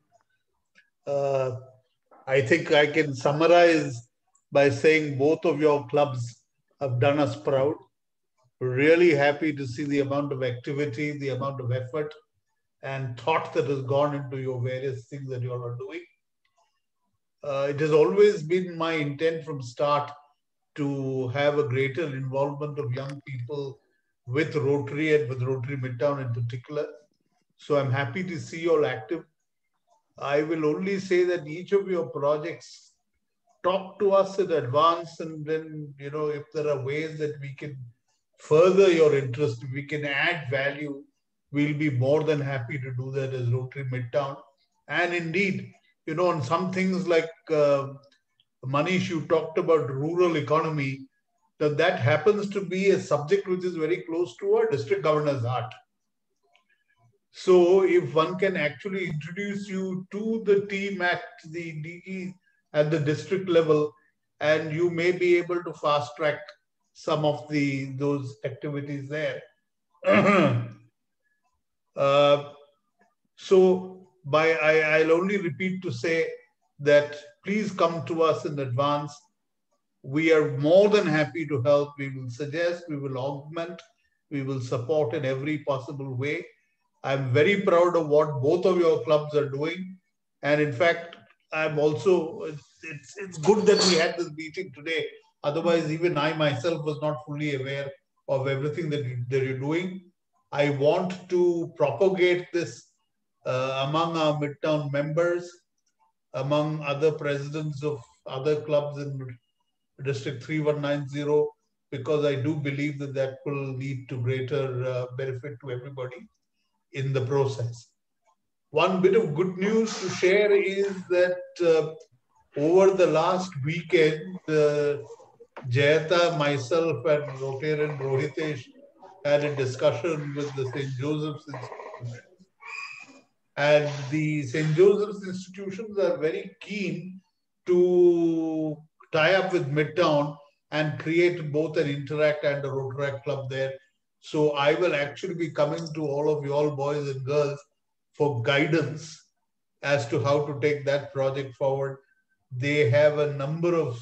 I think I can summarize by saying both of your clubs have done us proud. We're really happy to see the amount of activity, the amount of effort and thought that has gone into your various things that you all are doing. It has always been my intent from start to have a greater involvement of young people with Rotary and with Rotary Midtown in particular. So I'm happy to see you all active. I will only say that each of your projects talk to us in advance, and then, if there are ways that we can further your interest, we can add value, we'll be more than happy to do that as Rotary Midtown. And indeed, on some things like Manish, you talked about rural economy, that happens to be a subject which is very close to our district governor's heart. So if one can actually introduce you to the team at the DG at the district level, and you may be able to fast track some of those activities there. So I'll only repeat to say that please come to us in advance. We are more than happy to help. We will suggest, we will augment, we will support in every possible way. I'm very proud of what both of your clubs are doing. And in fact, I'm also, it's good that we had this meeting today. Otherwise, even I myself was not fully aware of everything that you're doing. I want to propagate this among our Midtown members, among other presidents of other clubs in District 3190, because I do believe that will lead to greater benefit to everybody in the process. One bit of good news to share is that over the last weekend, Jayata, myself, and Rotarian Rohitesh had a discussion with the St. Joseph's Institution. And the St. Joseph's institutions are very keen to tie up with Midtown and create both an Interact and a Rotaract club there. So I will actually be coming to all of you all, boys and girls, for guidance as to how to take that project forward. They have a number of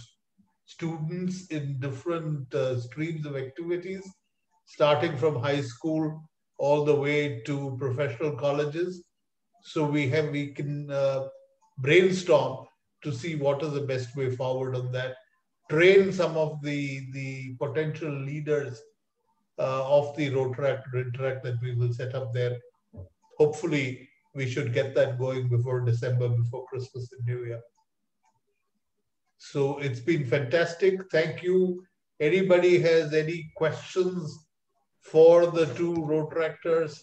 students in different streams of activities, starting from high school all the way to professional colleges. So we can brainstorm to see what is the best way forward on that. Train some of the potential leaders of the Rotaract or Interact that we will set up there. Hopefully, we should get that going before December, before Christmas and New Year. So it's been fantastic. Thank you. Anybody has any questions for the two Rotaractors?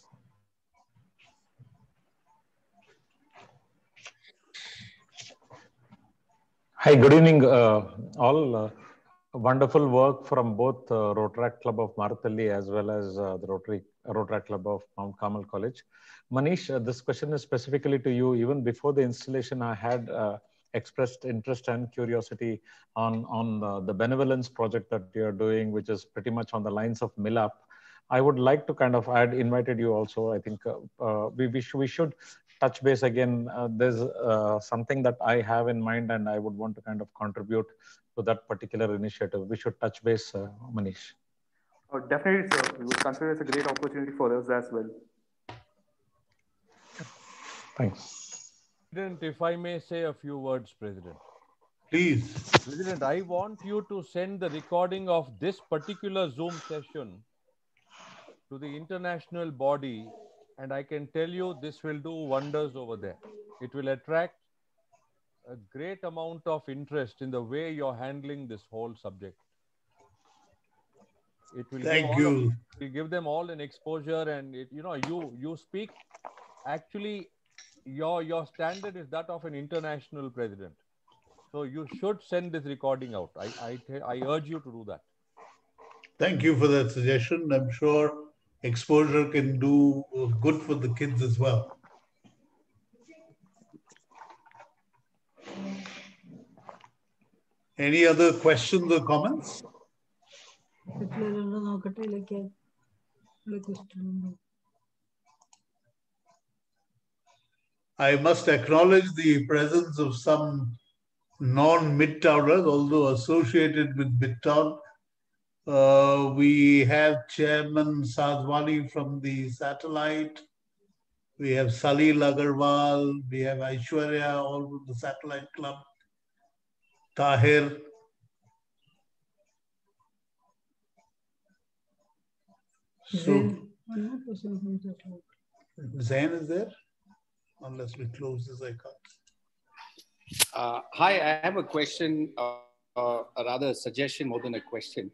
Hi, good evening, all. Wonderful work from both Rotaract Club of Marathalli as well as the Rotaract Club of Mount Carmel College. Manish, this question is specifically to you. Even before the installation, I had expressed interest and curiosity on the benevolence project that you're doing, which is pretty much on the lines of MILAP. I would like to I had invited you also. I think we should touch base again. There's something that I have in mind and I would want to contribute to that particular initiative. We should touch base, Manish.
Oh, definitely, sir. We would consider it a great opportunity for us as well.
Thanks.
President, if I may say a few words, President.
Please.
President, I want you to send the recording of this particular Zoom session to the international body, and I can tell you this will do wonders over there. It will attract a great amount of interest in the way you're handling this whole subject. It will give them all an exposure, and you speak. Actually, your standard is that of an international president. So you should send this recording out. I urge you to do that.
Thank you for that suggestion. I'm sure exposure can do good for the kids as well. Any other questions or comments? I must acknowledge the presence of some non-Midtowners, although associated with Midtown. We have Chairman Sadhwani from the Satellite. We have Salil Agarwal. We have Aishwarya, all from the Satellite Club. Tahir. Zain is there? Unless we close this, I can't.
Hi, I have a question, or rather a suggestion more than a question.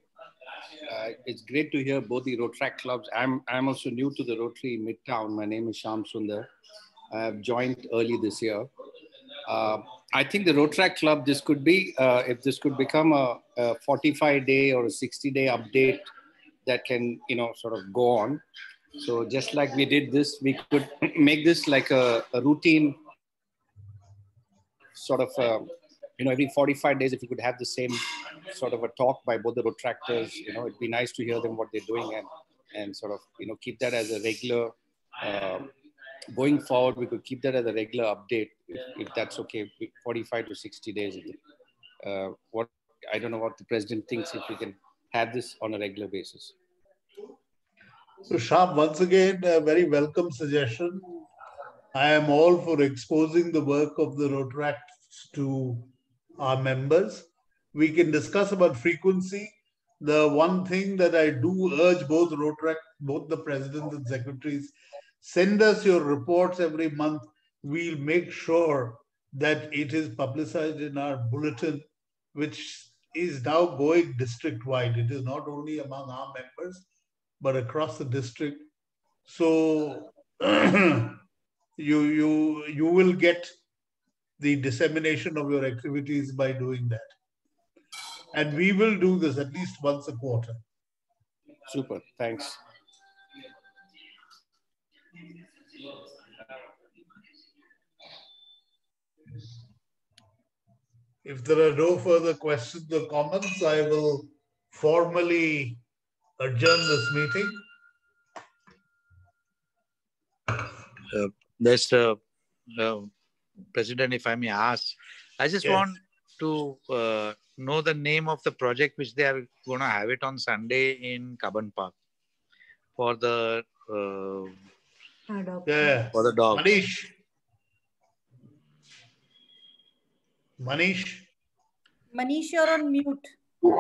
It's great to hear both the Rotaract clubs. I'm also new to the Rotary Midtown. My name is Shyam Sundar. I have joined early this year. I think the Rotaract club, this could be, if this could become a 45-day or a 60-day update that can, sort of go on. So just like we did this, we could make this like a routine sort of, every 45 days, if we could have the same sort of a talk by both the Rotractors, it'd be nice to hear them what they're doing and sort of, keep that as a regular, going forward, we could keep that as a regular update if that's okay, 45 to 60 days. I don't know what the president thinks if we can have this on a regular basis.
So Shyam, once again, a very welcome suggestion. I am all for exposing the work of the Rotaracts to our members. We can discuss about frequency. The one thing that I do urge both the presidents and secretaries, send us your reports every month. We'll make sure that it is publicized in our bulletin, which is now going district-wide. It is not only among our members, but across the district. So you will get the dissemination of your activities by doing that. And we will do this at least once a quarter.
Super, thanks.
If there are no further questions or comments, I will formally adjourn this meeting.
Mr. President, if I may ask, I just want to know the name of the project which they are going to have it on Sunday in Cubbon Park for the for the dogs.
Manish, you're on mute.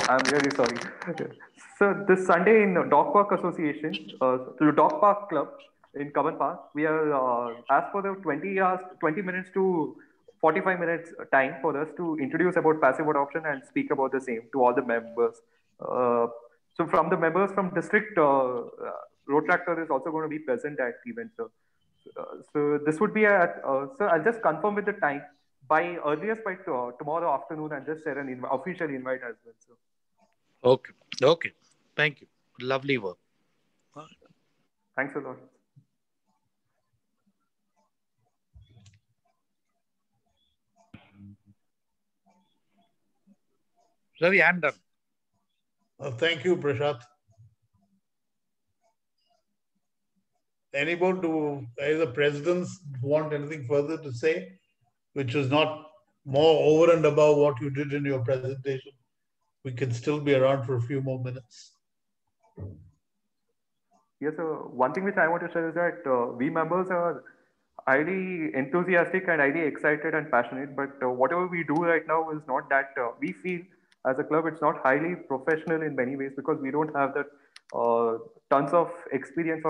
I'm really sorry. So this Sunday in Dog Park Association, the Dog Park Club in Cubbon Park, we are asked for the 20 minutes to 45 minutes time for us to introduce about passive adoption and speak about the same to all the members. So from the members from district, Rotractor is also going to be present at the event. So this would be at, so I'll just confirm with the time by earliest by tomorrow afternoon and just share an official invite as well. So.
Okay. Thank you. Lovely work.
Thanks a lot.
Ravi, I'm done.
Thank you, Prashant. Anyone either presidents want anything further to say, which is not more over and above what you did in your presentation? We can still be around for a few more minutes.
Yes, one thing which I want to share is that we members are highly enthusiastic and highly excited and passionate, but whatever we do right now is not that, we feel as a club, it's not highly professional in many ways because we don't have that tons of experience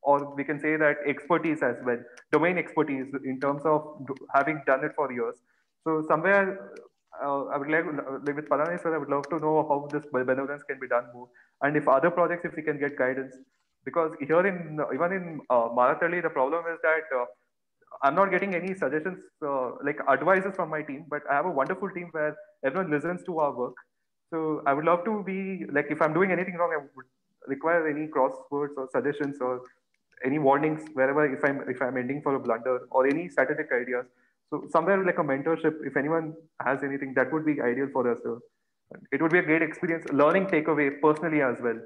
or we can say that expertise as well, domain expertise in terms of having done it for years. So somewhere I would like with Palani sir, I would love to know how this benevolence can be done more. And if other projects, if we can get guidance, because here even in Maratali, the problem is that I'm not getting any suggestions, like advices from my team, but I have a wonderful team where everyone listens to our work. So I would love to be, like, if I'm doing anything wrong, I would require any crosswords or suggestions or any warnings wherever if I'm ending for a blunder or any strategic ideas. So somewhere like a mentorship, if anyone has anything, that would be ideal for us. It would be a great experience, learning takeaway personally as well.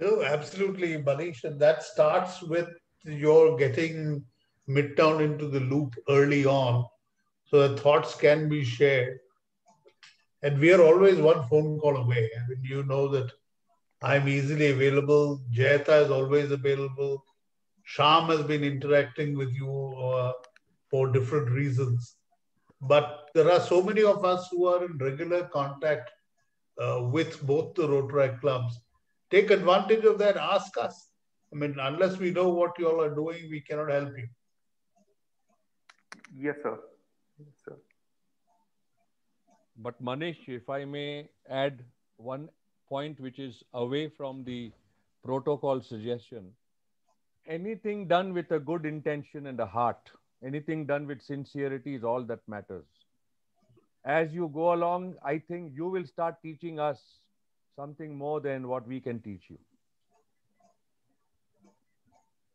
Oh, absolutely, Manish. And that starts with your getting Midtown into the loop early on so that thoughts can be shared. And we are always one phone call away. I mean, you know that I'm easily available. Jayata is always available. Shyam has been interacting with you for different reasons. But there are so many of us who are in regular contact with both the Rotaract clubs. Take advantage of that. Ask us. I mean, unless we know what you all are doing, we cannot help you.
Yes, sir. Yes, sir.
But Manish, if I may add one point which is away from the protocol suggestion, anything done with a good intention and a heart, anything done with sincerity is all that matters. As you go along, I think you will start teaching us something more than what we can teach you.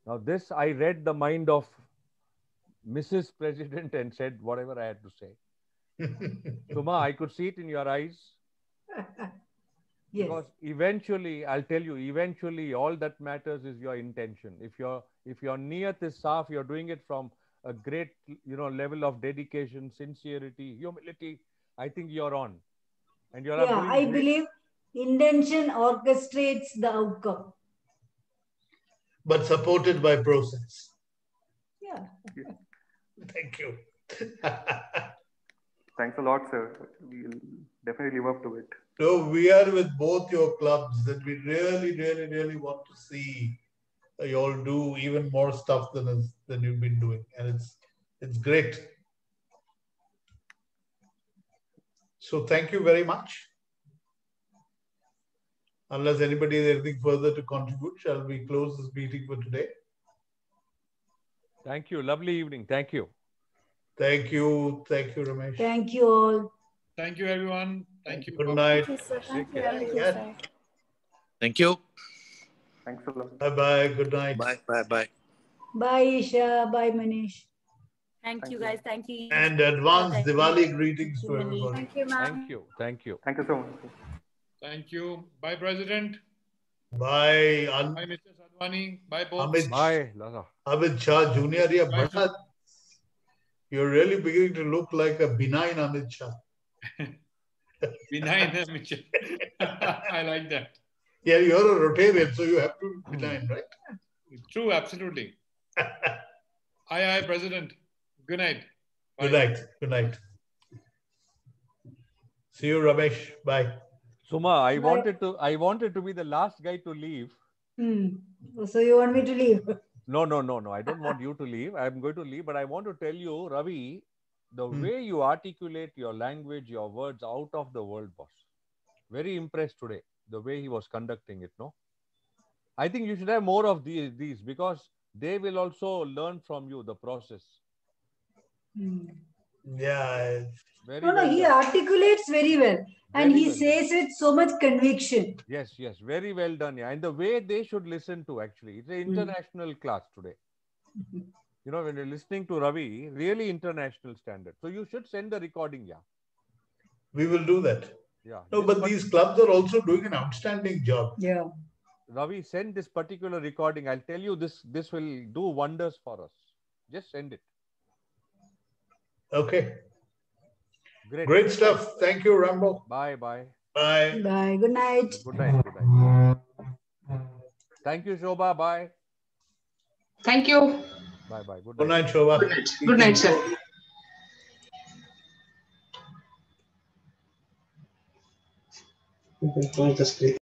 Now this, I read the mind of Mrs. President and said whatever I had to say. Suma, I could see it in your eyes.
Yes.
Because eventually, I'll tell you, eventually all that matters is your intention. If your niyat is saf, you're doing it from a great, level of dedication, sincerity, humility, I think you're on. And you're
Yeah, I believe intention orchestrates the outcome.
But supported by process.
Yeah.
Thank you.
Thanks a lot, sir. We'll definitely live up to it.
So we are with both your clubs that we really, really, really want to see you all do even more stuff than you've been doing. And it's great. So thank you very much. Unless anybody has anything further to contribute, shall we close this meeting for today?
Thank you. Lovely evening. Thank you.
Thank you. Thank you, Ramesh.
Thank you all.
Thank you, everyone. Thank you.
Good night.
Thank you, sir. Thank you.
Thank you, sir.
Thank you.
Thanks a lot.
Bye-bye. Good night.
Bye.
Bye, Isha. Bye, Manish.
Thank you, guys. Thank you.
And advance
Thank you.
Diwali greetings to everybody.
Thank you, ma'am.
Thank you. Thank you.
Thank you so much.
Thank you. Bye, President.
Bye.
Bye, Mr. Sadhwani. Bye, both.
Bye, Lala.
Amit Shah Jr. Yeah,
Bye,
bada, you're really beginning to look like a benign Amit Shah.
Benign, Amit. I like that.
Yeah, you're a Rotarian, so you have to be benign, right?
True, absolutely. Aye, President. Good night. Bye.
Good night. Good night. See you, Ramesh. Bye.
Suma, I wanted to be the last guy to leave.
So you want me to leave?
No. I don't want you to leave. I'm going to leave, but I want to tell you, Ravi, the way you articulate your language, your words, out of the world, boss. Very impressed today, the way he was conducting it, no? I think you should have more of these because they will also learn from you the process.
Yeah.
He articulates very well. And he says with so much conviction.
Yes, very well done. Yeah. And the way they should listen to, actually. It's an international class today. When you're listening to Ravi, really international standard. So you should send the recording, yeah.
We will do that.
Yeah.
No, but these clubs are also doing an outstanding job.
Yeah.
Ravi, send this particular recording. I'll tell you this will do wonders for us. Just send it.
Okay. Great stuff. Thank you, Rambo.
Bye.
Bye.
Bye. Good night.
Good night. Thank you, Shobha. Bye.
Thank you.
Bye.
Good night, Shobha.
Good night, sir.
You can close the screen.